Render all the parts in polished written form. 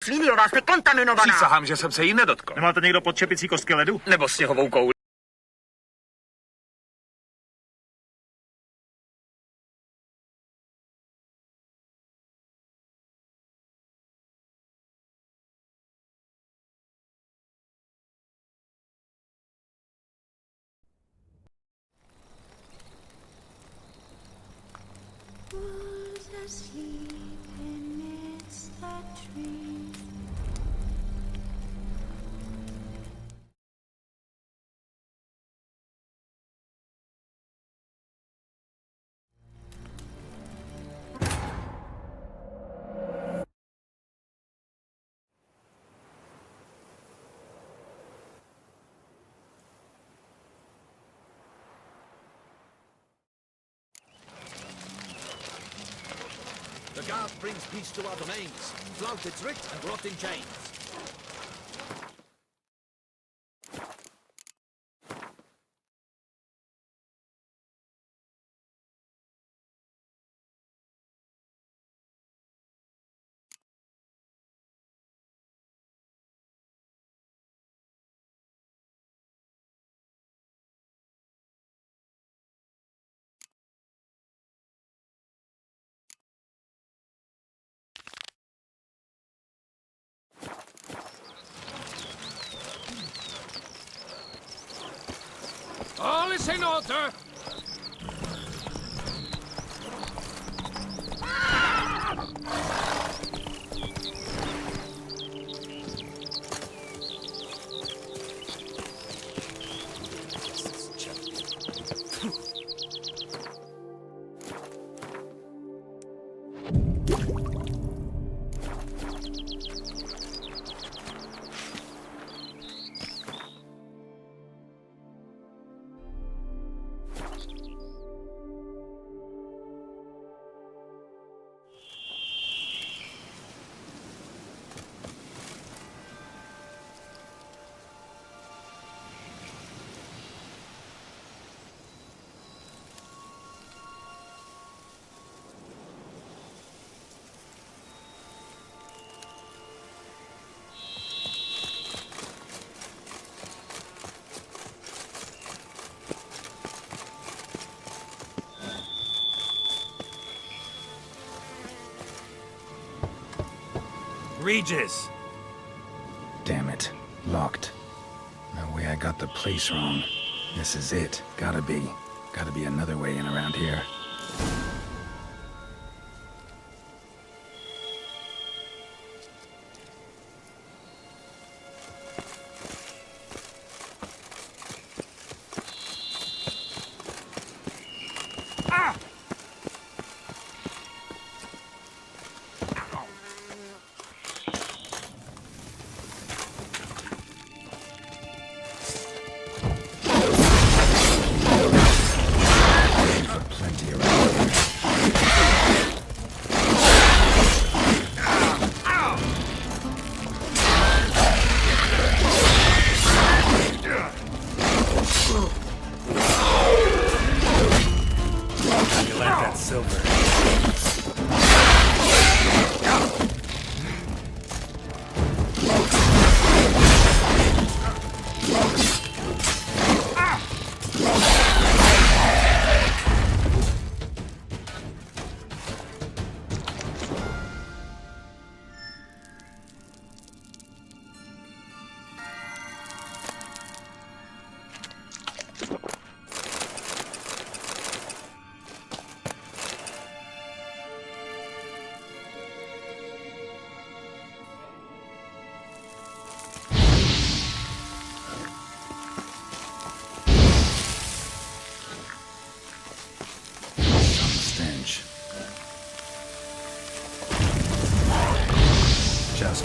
Slinivá jste kontaminovaná. Přísahám, že jsem se jí nedotkl. Nemáte někdo podčepicí kostky ledu? Nebo sněhovou kouli. Was asleep amidst the trees. The guard brings peace to our domains. Flout its writ and rot in chains. All is in order. Regis! Damn it. Locked. No way I got the place wrong. This is it. Gotta be. Gotta be another way in around here. Plenty around here. You like that silver? Stench. Just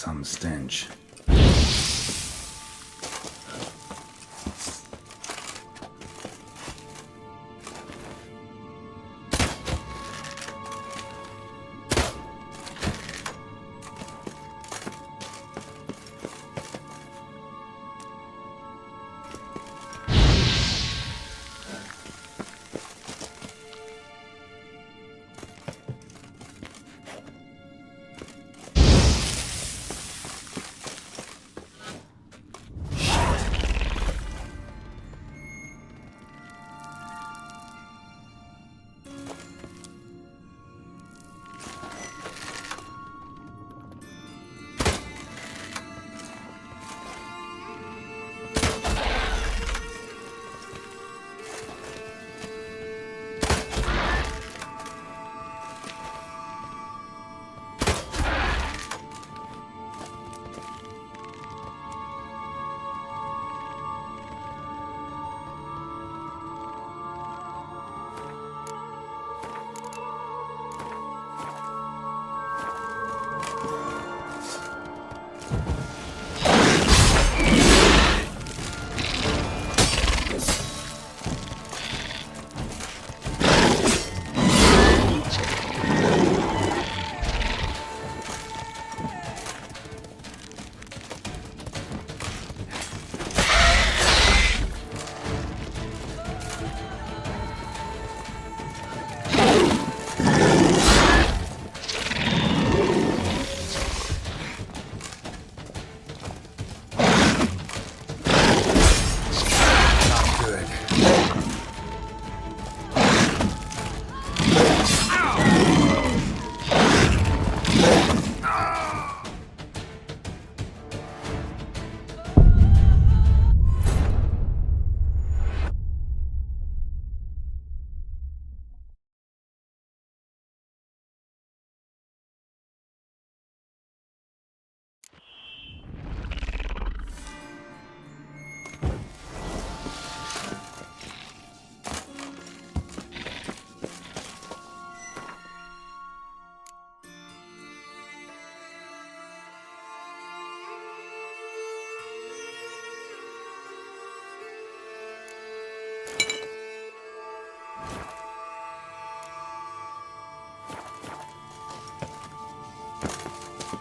some stench.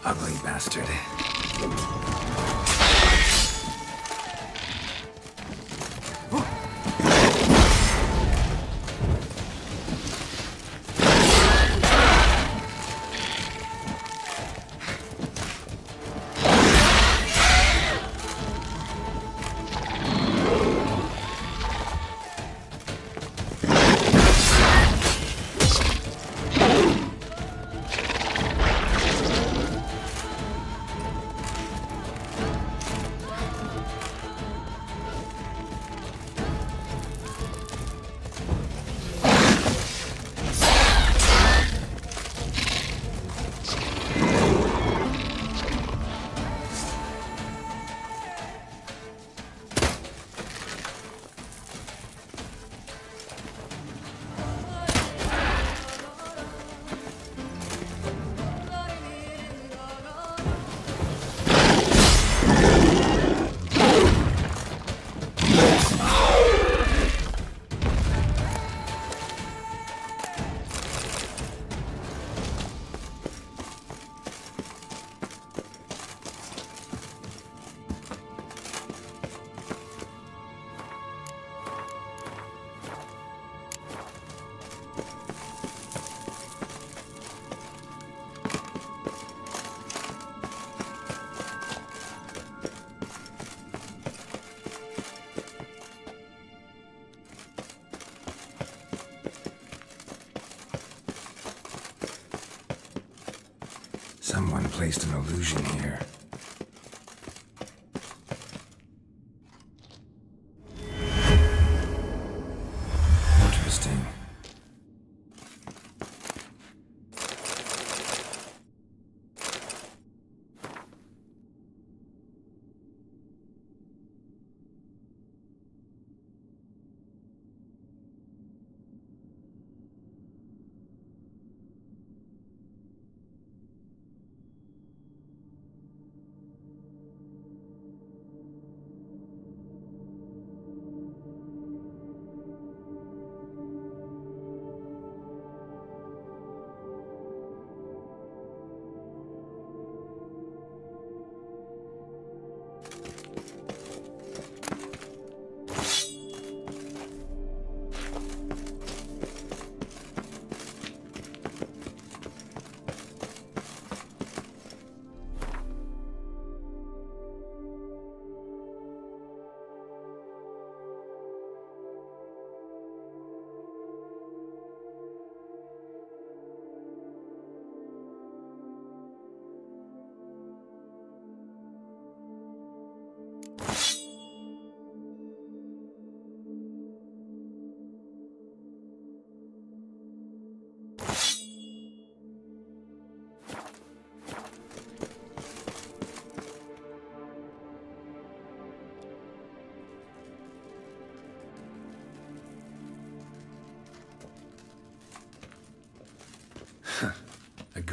Ugly bastard. Someone placed an illusion here. Interesting.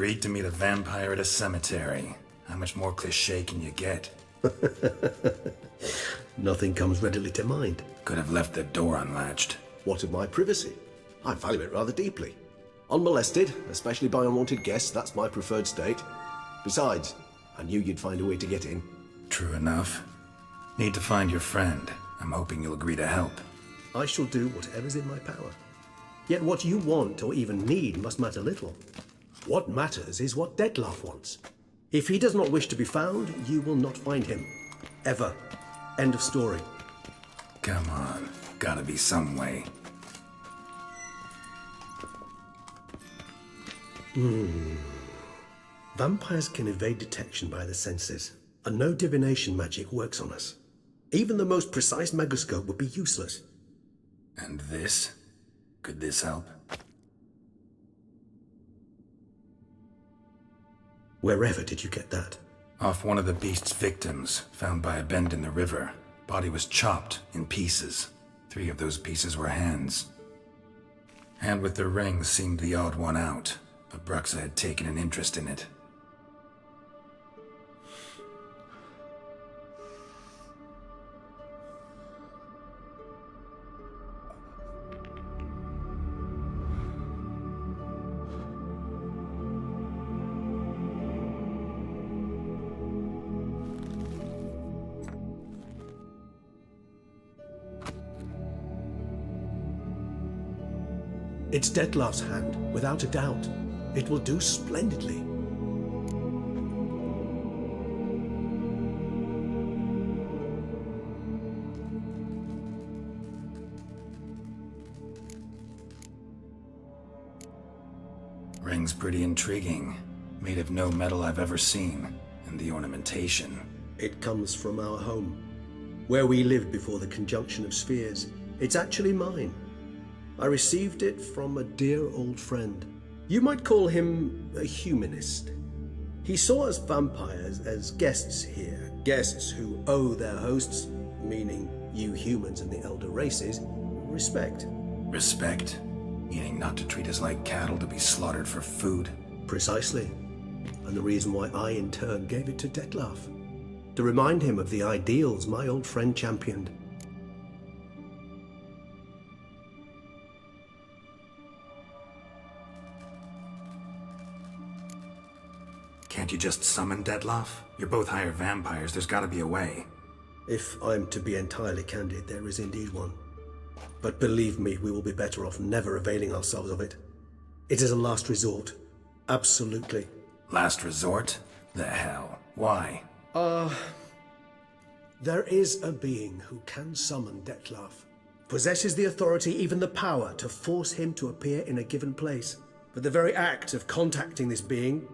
agreed to meet a vampire at a cemetery. How much more cliché can you get? Nothing comes readily to mind. Could have left the door unlatched. What of my privacy? I value it rather deeply. Unmolested, especially by unwanted guests, that's my preferred state. Besides, I knew you'd find a way to get in. True enough. Need to find your friend. I'm hoping you'll agree to help. I shall do whatever's in my power. Yet what you want or even need must matter little. What matters is what Dettlaff wants. If he does not wish to be found, you will not find him. Ever. End of story. Come on. Gotta be some way. Vampires can evade detection by the senses, and no divination magic works on us. Even the most precise megoscope would be useless. And this? Could this help? Wherever did you get that? Off one of the beast's victims, found by a bend in the river. Body was chopped in pieces. 3 of those pieces were hands. Hand with the ring seemed the odd one out, but Bruxa had taken an interest in it. It's Dettlaff's hand, without a doubt. It will do splendidly. Ring's pretty intriguing. Made of no metal I've ever seen. And the ornamentation. It comes from our home, where we lived before the conjunction of spheres. It's actually mine. I received it from a dear old friend. You might call him a humanist. He saw us vampires as guests here, guests who owe their hosts, meaning you humans and the elder races, respect. Respect? Meaning not to treat us like cattle to be slaughtered for food? Precisely. And the reason why I in turn gave it to Dettlaff. To remind him of the ideals my old friend championed. Can't you just summon Dettlaff? You're both higher vampires, there's gotta be a way. If I'm to be entirely candid, there is indeed one. But believe me, we will be better off never availing ourselves of it. It is a last resort. Absolutely. Last resort? The hell? Why? There is a being who can summon Dettlaff. Possesses the authority, even the power, to force him to appear in a given place. But the very act of contacting this being,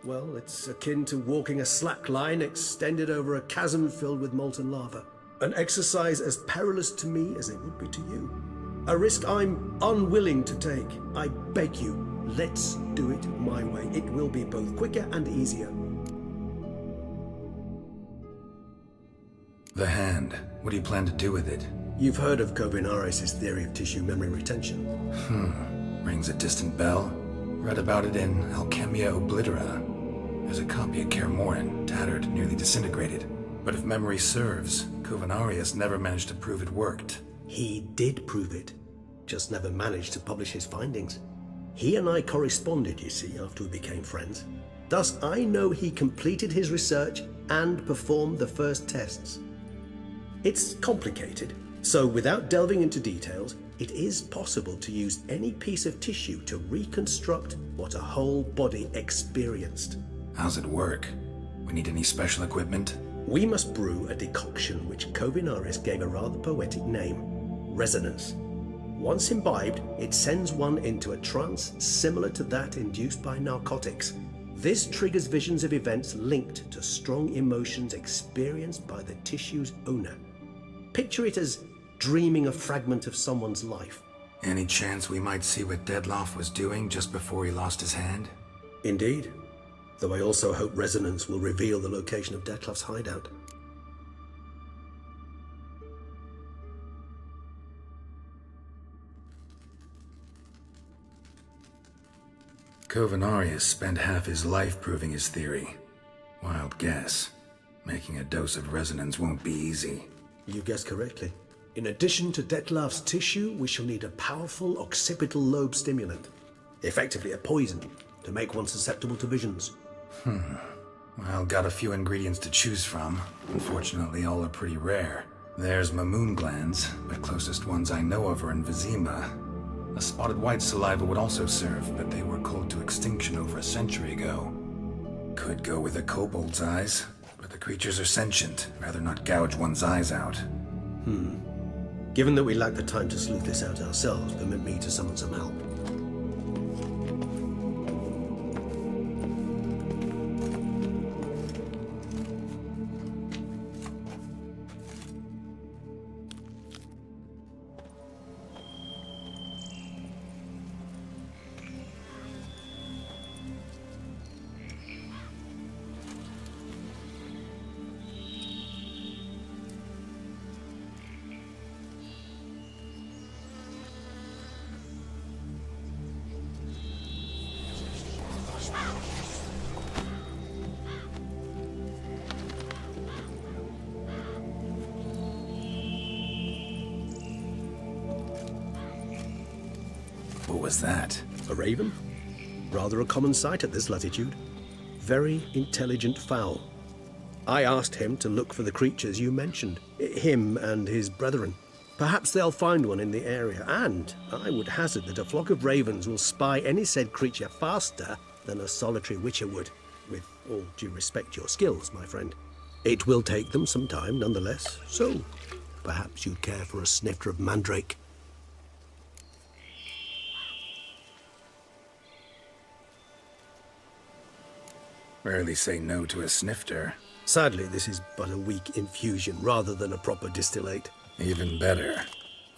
well, it's akin to walking a slack line extended over a chasm filled with molten lava. An exercise as perilous to me as it would be to you. A risk I'm unwilling to take. I beg you, let's do it my way. It will be both quicker and easier. The hand. What do you plan to do with it? You've heard of Kovinaris' theory of tissue memory retention. Rings a distant bell. Read about it in Alchemia Oblitera. There's a copy of Kermoran, tattered, nearly disintegrated. But if memory serves, Kovinaris never managed to prove it worked. He did prove it, just never managed to publish his findings. He and I corresponded, you see, after we became friends. Thus, I know he completed his research and performed the first tests. It's complicated, so without delving into details, it is possible to use any piece of tissue to reconstruct what a whole body experienced. How's it work? We need any special equipment? We must brew a decoction which Kovinaris gave a rather poetic name, resonance. Once imbibed, it sends one into a trance similar to that induced by narcotics. This triggers visions of events linked to strong emotions experienced by the tissue's owner. Picture it as dreaming a fragment of someone's life. Any chance we might see what Dettlaff was doing just before he lost his hand? Indeed. Though I also hope resonance will reveal the location of Dettlaff's hideout. Covenarius spent half his life proving his theory. Wild guess. Making a dose of resonance won't be easy. You guessed correctly. In addition to Detlef's tissue, we shall need a powerful occipital lobe stimulant. Effectively a poison, to make one susceptible to visions. Well, got a few ingredients to choose from. Unfortunately, all are pretty rare. There's Mamoon glands, but closest ones I know of are in Vizima. A spotted white saliva would also serve, but they were cold to extinction over a century ago. Could go with a kobold's eyes, but the creatures are sentient. Rather not gouge one's eyes out. Given that we lack the time to sleuth this out ourselves, permit me to summon some help. What was that? A raven? Rather a common sight at this latitude. Very intelligent fowl. I asked him to look for the creatures you mentioned. Him and his brethren. Perhaps they'll find one in the area, and I would hazard that a flock of ravens will spy any said creature faster than a solitary witcher would. With all due respect to your skills, my friend. It will take them some time, nonetheless, so perhaps you'd care for a snifter of mandrake. Rarely say no to a snifter. Sadly, this is but a weak infusion rather than a proper distillate. Even better.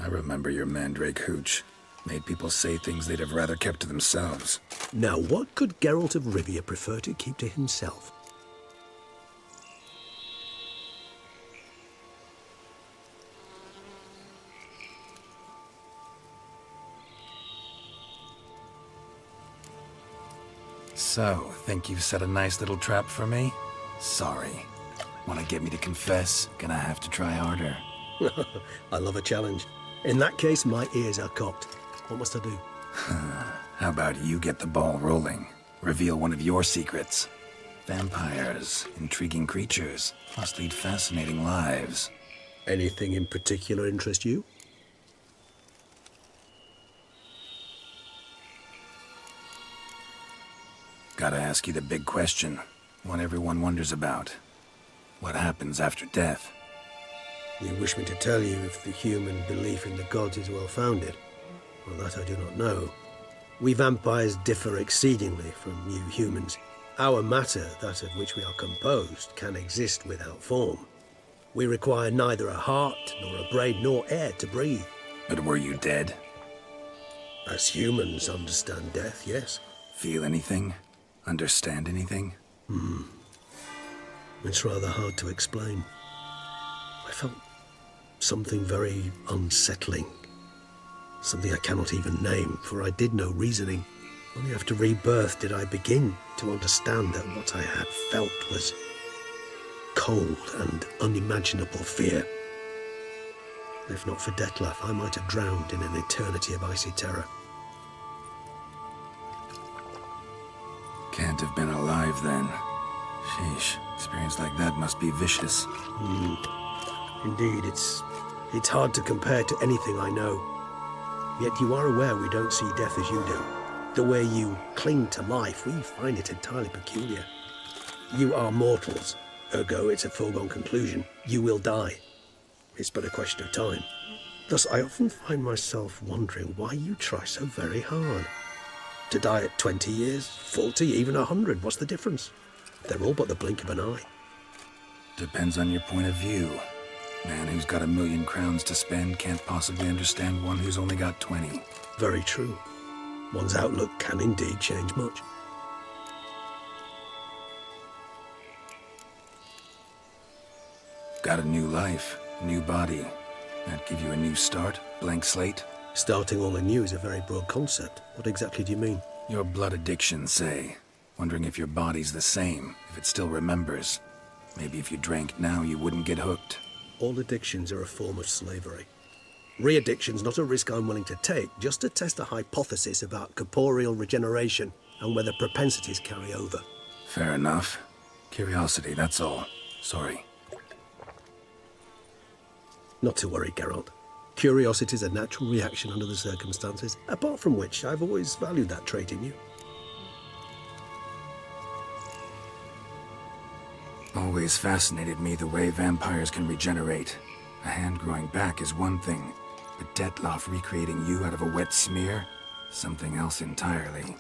I remember your mandrake hooch. Made people say things they'd have rather kept to themselves. Now, what could Geralt of Rivia prefer to keep to himself? So, think you've set a nice little trap for me? Sorry. Want to get me to confess? Gonna have to try harder. I love a challenge. In that case, my ears are cocked. What must I do? How about you get the ball rolling? Reveal one of your secrets. Vampires, intriguing creatures, must lead fascinating lives. Anything in particular interest you? Gotta ask you the big question. One everyone wonders about. What happens after death? You wish me to tell you if the human belief in the gods is well founded? Well, that I do not know. We vampires differ exceedingly from you humans. Our matter, that of which we are composed, can exist without form. We require neither a heart, nor a brain, nor air to breathe. But were you dead? As humans understand death, yes. Feel anything? Understand anything? It's rather hard to explain. I felt something very unsettling. Something I cannot even name, for I did no reasoning. Only after rebirth did I begin to understand that what I had felt was cold and unimaginable fear. If not for Detlef, I might have drowned in an eternity of icy terror. Can't have been alive then. Sheesh, experience like that must be vicious. Indeed, it's hard to compare to anything I know. Yet you are aware we don't see death as you do. The way you cling to life, we find it entirely peculiar. You are mortals, ergo it's a foregone conclusion. You will die. It's but a question of time. Thus, I often find myself wondering why you try so very hard. To die at 20 years, 40, even 100, what's the difference? They're all but the blink of an eye. Depends on your point of view. Man who's got 1,000,000 crowns to spend can't possibly understand one who's only got 20. Very true. One's outlook can indeed change much. Got a new life, new body. That give you a new start, blank slate? Starting all anew is a very broad concept. What exactly do you mean? Your blood addiction, say. Wondering if your body's the same, if it still remembers. Maybe if you drank now, you wouldn't get hooked. All addictions are a form of slavery. Re-addiction's not a risk I'm willing to take, just to test a hypothesis about corporeal regeneration and whether propensities carry over. Fair enough. Curiosity, that's all. Sorry. Not to worry, Geralt. Curiosity's a natural reaction under the circumstances, apart from which I've always valued that trait in you. Always fascinated me the way vampires can regenerate. A hand growing back is one thing, but Dettlaff recreating you out of a wet smear? Something else entirely.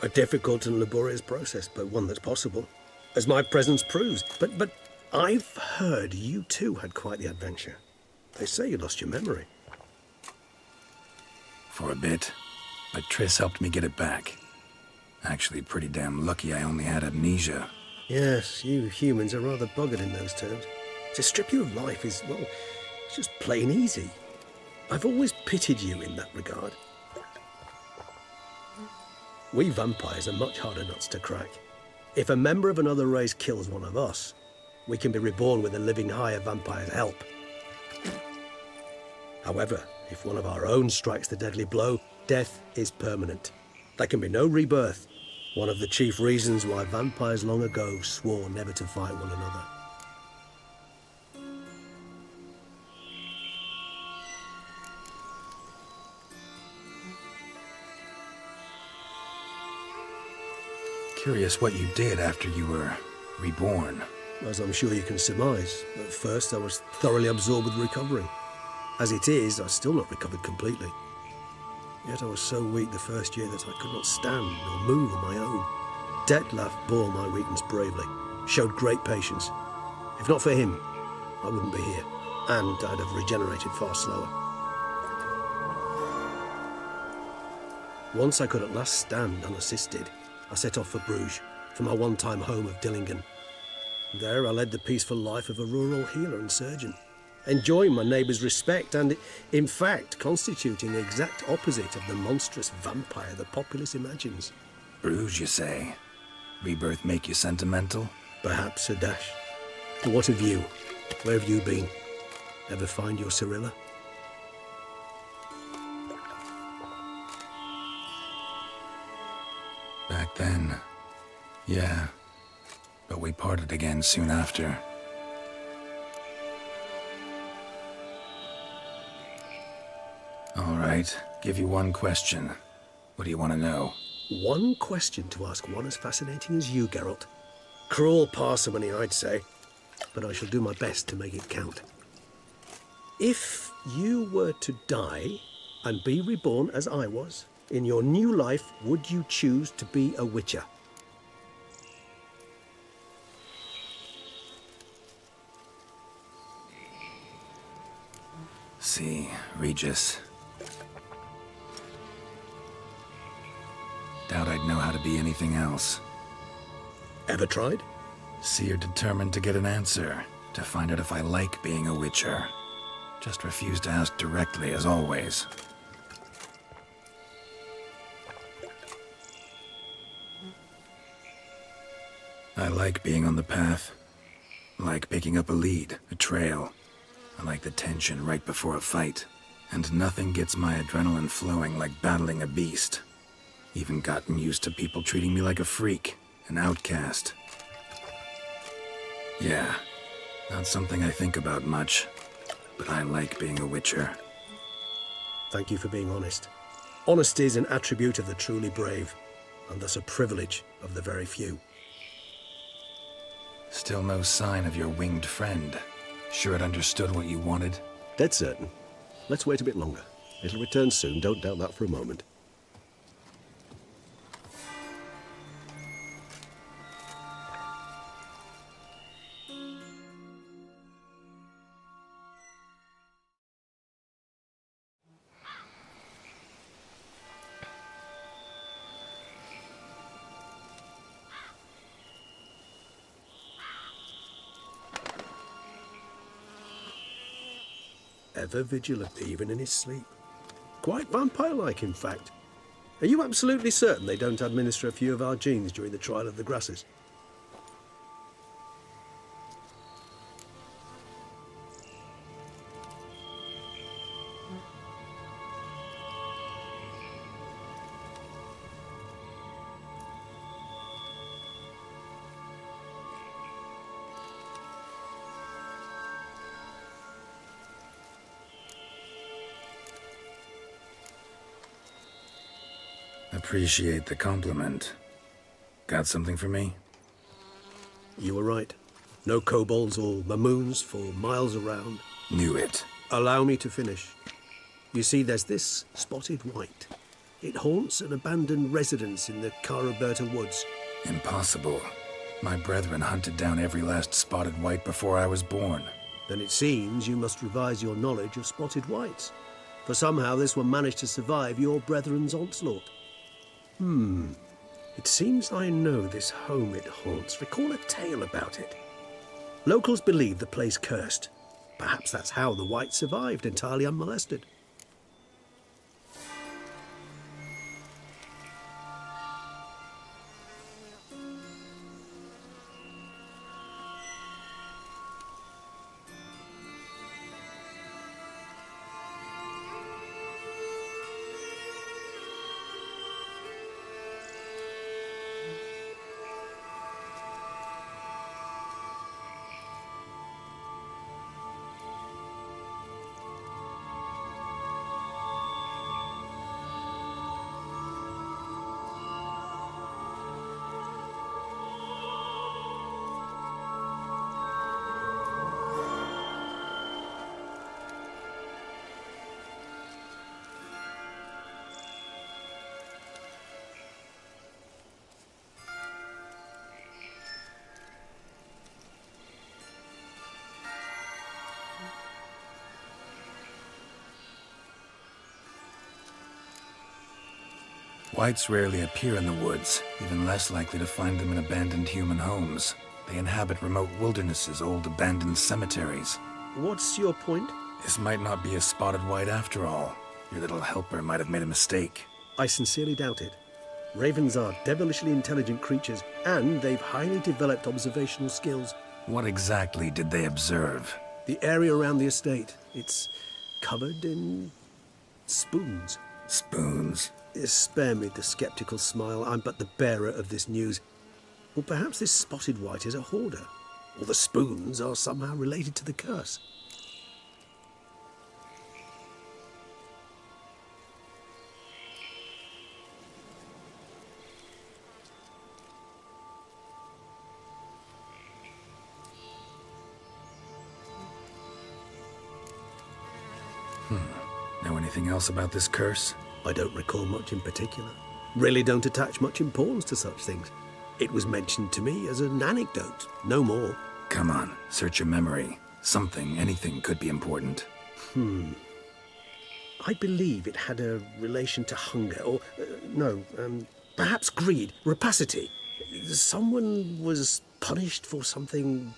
A difficult and laborious process, but one that's possible, as my presence proves. But I've heard you too had quite the adventure. They say you lost your memory. For a bit, but Triss helped me get it back. Actually, pretty damn lucky I only had amnesia. Yes, you humans are rather buggered in those terms. To strip you of life is, well, it's just plain easy. I've always pitied you in that regard. We vampires are much harder nuts to crack. If a member of another race kills one of us, we can be reborn with a living higher vampire's help. However, if one of our own strikes the deadly blow, death is permanent. There can be no rebirth. One of the chief reasons why vampires long ago swore never to fight one another. Curious what you did after you were reborn. As I'm sure you can surmise, at first I was thoroughly absorbed with recovering. As it is, I've still not recovered completely. Yet I was so weak the first year that I could not stand or move on my own. Dettlaff bore my weakness bravely, showed great patience. If not for him, I wouldn't be here, and I'd have regenerated far slower. Once I could at last stand unassisted, I set off for Bruges, for my one-time home of Dillingen. There I led the peaceful life of a rural healer and surgeon, enjoying my neighbours' respect and, in fact, constituting the exact opposite of the monstrous vampire the populace imagines. Bruges, you say? Rebirth make you sentimental? Perhaps a dash. But what of you? Where have you been? Ever find your Cyrilla? Back then, yeah. But we parted again soon after. All right, give you one question. What do you want to know? One question to ask one as fascinating as you, Geralt. Cruel parsimony, I'd say, but I shall do my best to make it count. If you were to die and be reborn as I was, in your new life, would you choose to be a witcher? See, Regis. Doubt I'd know how to be anything else. Ever tried? See, you're determined to get an answer, to find out if I like being a witcher. Just refuse to ask directly, as always. I like being on the path. I like picking up a lead, a trail. I like the tension right before a fight. And nothing gets my adrenaline flowing like battling a beast. Even gotten used to people treating me like a freak, an outcast. Yeah, not something I think about much, but I like being a witcher. Thank you for being honest. Honesty is an attribute of the truly brave, and thus a privilege of the very few. Still no sign of your winged friend. Sure it understood what you wanted? Dead certain. Let's wait a bit longer. It'll return soon, don't doubt that for a moment. Ever vigilant, even in his sleep. Quite vampire-like, in fact. Are you absolutely certain they don't administer a few of our genes during the trial of the grasses? Appreciate the compliment. Got something for me? You were right. No kobolds or mamoons for miles around. Knew it. Allow me to finish. You see, there's this spotted white. It haunts an abandoned residence in the Caraberta woods. Impossible. My brethren hunted down every last spotted white before I was born. Then it seems you must revise your knowledge of spotted whites. For somehow this one managed to survive your brethren's onslaught. It seems I know this home it haunts. Recall a tale about it. Locals believe the place cursed. Perhaps that's how the white survived entirely unmolested. Whites rarely appear in the woods, even less likely to find them in abandoned human homes. They inhabit remote wildernesses, old abandoned cemeteries. What's your point? This might not be a spotted white after all. Your little helper might have made a mistake. I sincerely doubt it. Ravens are devilishly intelligent creatures, and they've highly developed observational skills. What exactly did they observe? The area around the estate, it's covered in spoons. Spoons? Spare me the skeptical smile. I'm but the bearer of this news. Or perhaps this spotted white is a hoarder, or the spoons are somehow related to the curse. Know anything else about this curse? I don't recall much in particular. Really don't attach much importance to such things. It was mentioned to me as an anecdote, no more. Come on, search your memory. Something, anything could be important. I believe it had a relation to hunger, or, perhaps greed, rapacity. Someone was punished for something.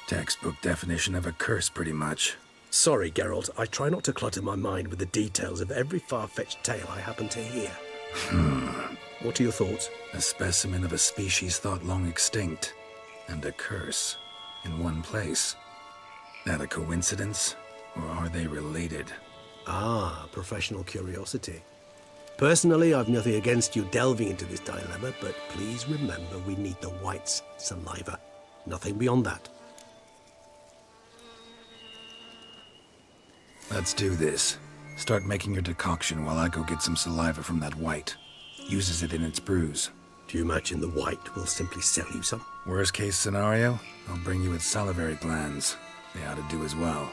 Textbook definition of a curse, pretty much. Sorry, Geralt, I try not to clutter my mind with the details of every far-fetched tale I happen to hear. What are your thoughts? A specimen of a species thought long extinct, and a curse in one place. That a coincidence, or are they related? Ah, professional curiosity. Personally, I've nothing against you delving into this dilemma, but please remember we need the white's saliva. Nothing beyond that. Let's do this. Start making your decoction while I go get some saliva from that white. Uses it in its brews. Do you imagine the white will simply sell you some? Worst case scenario, I'll bring you its salivary glands. They ought to do as well.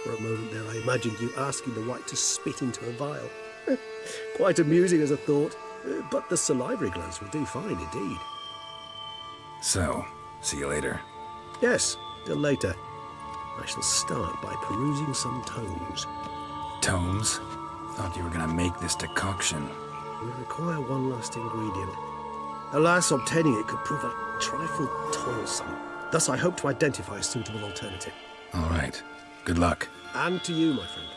For a moment there, I imagined you asking the white to spit into a vial. Quite amusing as a thought, but the salivary glands will do fine indeed. So, see you later. Yes, till later. I shall start by perusing some tomes. Tomes? Thought you were gonna make this decoction. We require one last ingredient. Alas, obtaining it could prove a trifle toilsome. Thus, I hope to identify a suitable alternative. All right. Good luck. And to you, my friend.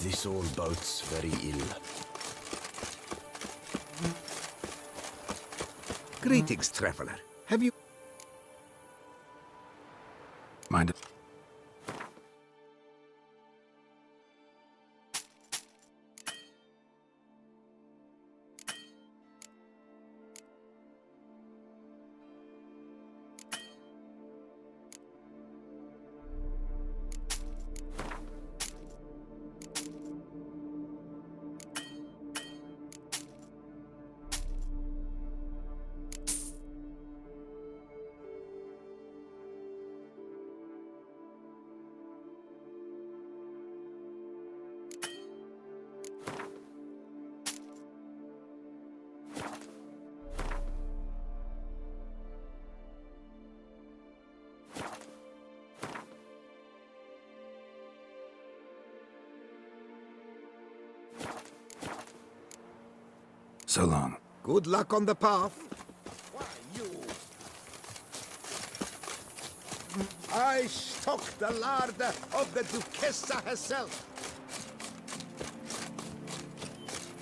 This all bodes very ill. Greetings, traveler. Have you... Mind it. So long. Good luck on the path. Why, you... I stock the larder of the Duchessa herself.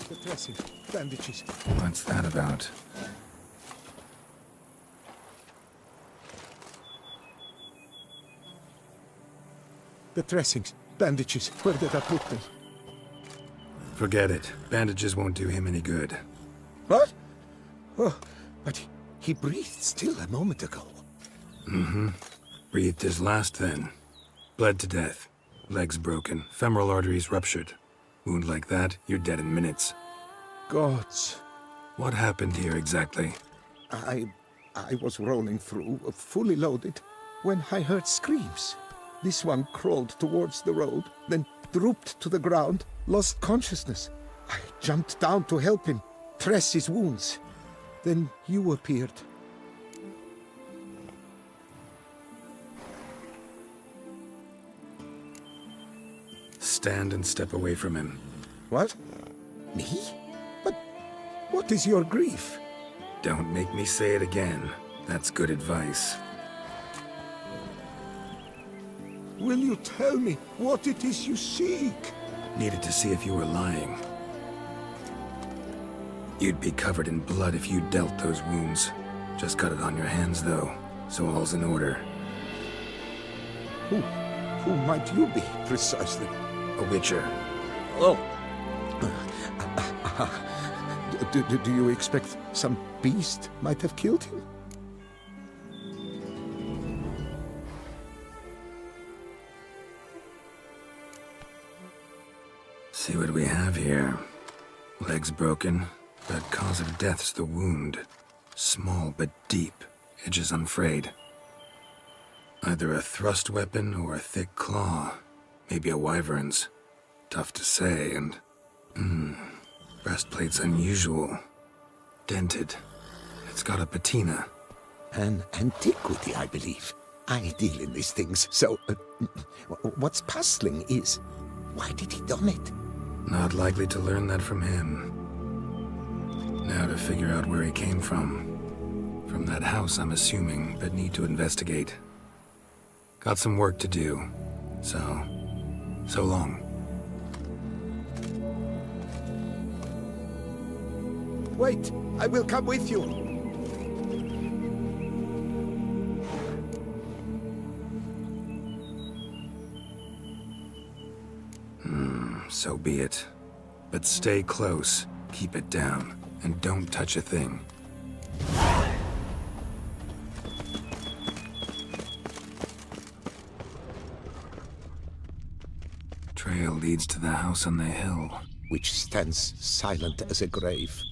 The dressing, bandages. What's that about? The dressings, bandages. Where did I put them? Forget it. Bandages won't do him any good. What? Oh, but he breathed still a moment ago. Breathed his last then. Bled to death. Legs broken. Femoral arteries ruptured. Wound like that, you're dead in minutes. Gods. What happened here exactly? I was rolling through, fully loaded, when I heard screams. This one crawled towards the road, then drooped to the ground, lost consciousness. I jumped down to help him, dress his wounds. Then you appeared. Stand and step away from him. What? Me? But what is your grief? Don't make me say it again. That's good advice. Will you tell me what it is you seek? Needed to see if you were lying. You'd be covered in blood if you dealt those wounds. Just cut it on your hands, though, so all's in order. Who might you be, precisely? A witcher. Oh, Do you expect some beast might have killed him? See what we have here. Legs broken, but cause of death's the wound. Small but deep, edges unfrayed. Either a thrust weapon or a thick claw. Maybe a wyvern's. Tough to say, and... breastplate's unusual. Dented. It's got a patina. An antiquity, I believe. I deal in these things, so... what's puzzling is... why did he don it? Not likely to learn that from him. Now to figure out where he came from. From that house, I'm assuming, but need to investigate. Got some work to do. So long. Wait, I will come with you. So be it. But stay close, keep it down, and don't touch a thing. Trail leads to the house on the hill. Which stands silent as a grave.